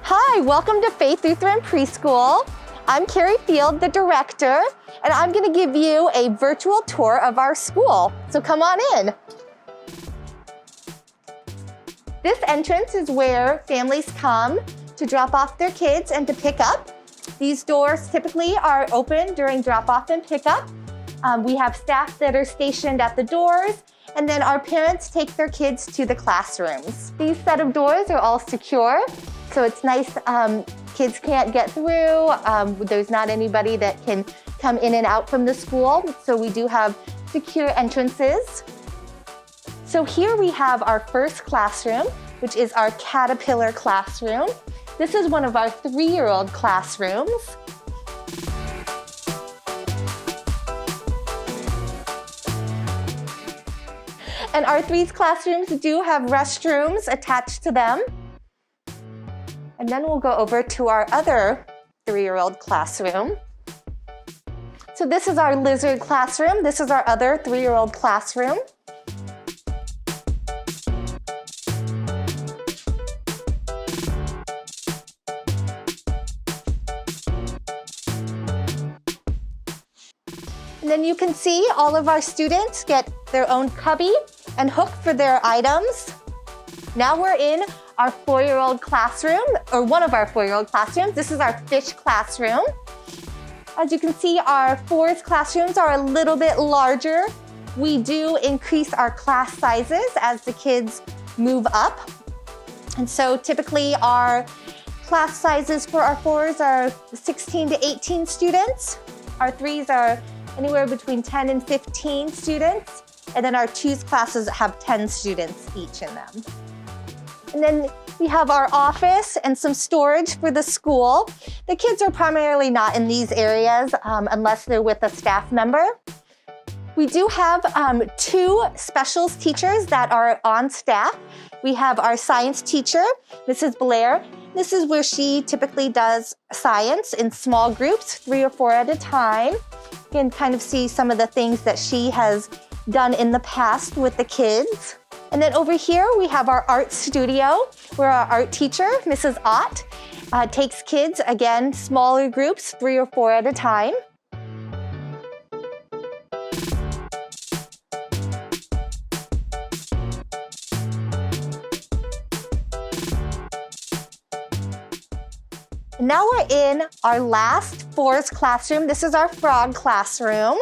Hi, welcome to Faith Lutheran Preschool. I'm Carrie Field, the director, and I'm going to give you a virtual tour of our school. So come on in. This entrance is where families come to drop off their kids and to pick up. These doors typically are open during drop-off and pickup. We have staff that are stationed at the doors, and then our parents take their kids to the classrooms. These set of doors are all secure, so it's nice. Kids can't get through. There's not anybody that can come in and out from the school, so we do have secure entrances. So here we have our first classroom, which is our Caterpillar classroom. This is one of our 3-year-old classrooms. And our 3's classrooms do have restrooms attached to them. And then we'll go over to our other 3-year-old classroom. So this is our lizard classroom. This is our other 3-year-old classroom. And then you can see all of our students get their own cubby and hook for their items. Now we're in our 4-year-old classroom, or one of our 4-year-old classrooms. This is our fish classroom. As you can see, our 4's classrooms are a little bit larger. We do increase our class sizes as the kids move up. And so typically our class sizes for our 4's are 16 to 18 students. Our 3's are anywhere between 10 and 15 students. And then our 2's classes have 10 students each in them. And then we have our office and some storage for the school. The kids are primarily not in these areas unless they're with a staff member. We do have 2 specials teachers that are on staff. We have our science teacher, Mrs. Blair. This is where she typically does science in small groups, 3 or 4 at a time. You can kind of see some of the things that she has done in the past with the kids. And then over here, we have our art studio, where our art teacher, Mrs. Ott, takes kids, again, smaller groups, 3 or 4 at a time. And now we're in our last 4's classroom. This is our frog classroom.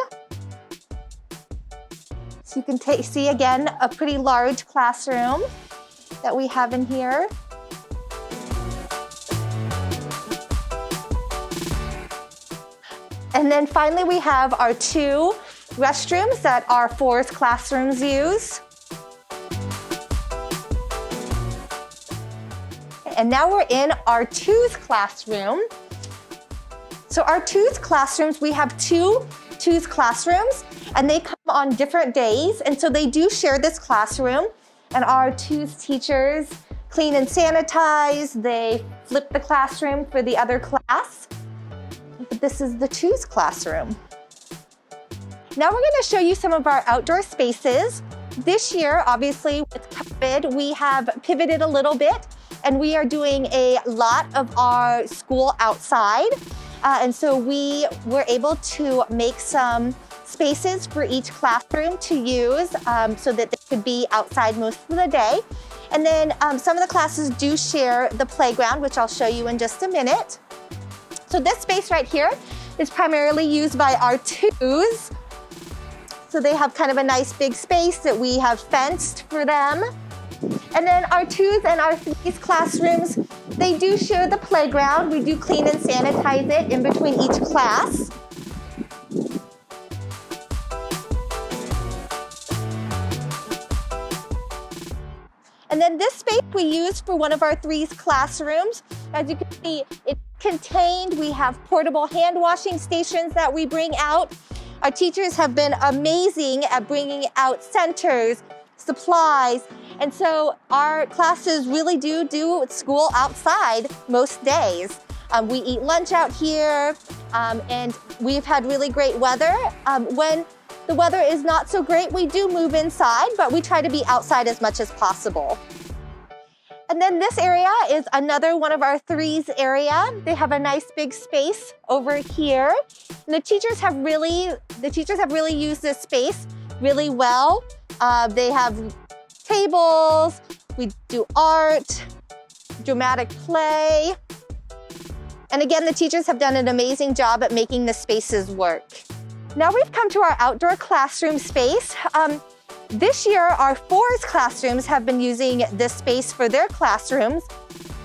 So you can see again a pretty large classroom that we have in here. And then finally we have our 2 restrooms that our 4's classrooms use. And now we're in our 2's classroom. So our 2's classrooms, we have 2 2's classrooms, and they come on different days, and so they do share this classroom. And our 2's teachers clean and sanitize. They flip the classroom for the other class. But this is the 2's classroom. Now we're going to show you some of our outdoor spaces. This year, obviously, with COVID, we have pivoted a little bit, and we are doing a lot of our school outside. And so we were able to make some spaces for each classroom to use so that they could be outside most of the day. And then some of the classes do share the playground, which I'll show you in just a minute. So this space right here is primarily used by our 2's. So they have kind of a nice big space that we have fenced for them. And then our 2's and our 3's classrooms, they do share the playground. We do clean and sanitize it in between each class. And then this space we use for one of our 3's classrooms. As you can see, it's contained. We have portable hand washing stations that we bring out. Our teachers have been amazing at bringing out centers, supplies, and so our classes really do school outside most days. We eat lunch out here, and we've had really great weather. When the weather is not so great, we do move inside, but we try to be outside as much as possible. And then this area is another one of our threes area. They have a nice big space over here. And the teachers have really used this space really well. They have tables, we do art, dramatic play. And again, the teachers have done an amazing job at making the spaces work. Now we've come to our outdoor classroom space. This year, our fours classrooms have been using this space for their classrooms,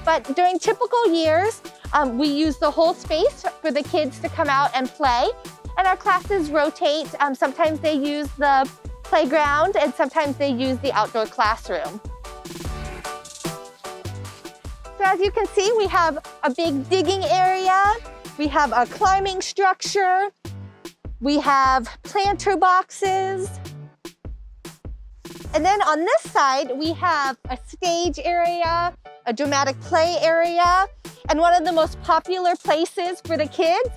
but during typical years, we use the whole space for the kids to come out and play, and our classes rotate. Sometimes they use the playground, and sometimes they use the outdoor classroom. So as you can see, we have a big digging area, we have a climbing structure, we have planter boxes. And then on this side, we have a stage area, a dramatic play area, and one of the most popular places for the kids,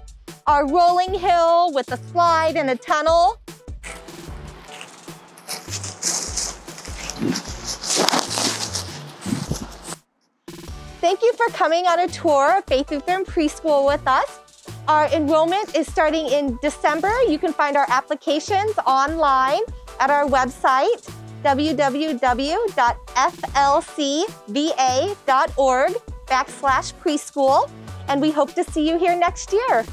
our rolling hill with a slide and a tunnel. Thank you for coming on a tour of Faith Lutheran Preschool with us. Our enrollment is starting in December. You can find our applications online at our website, www.flcva.org/preschool, and we hope to see you here next year.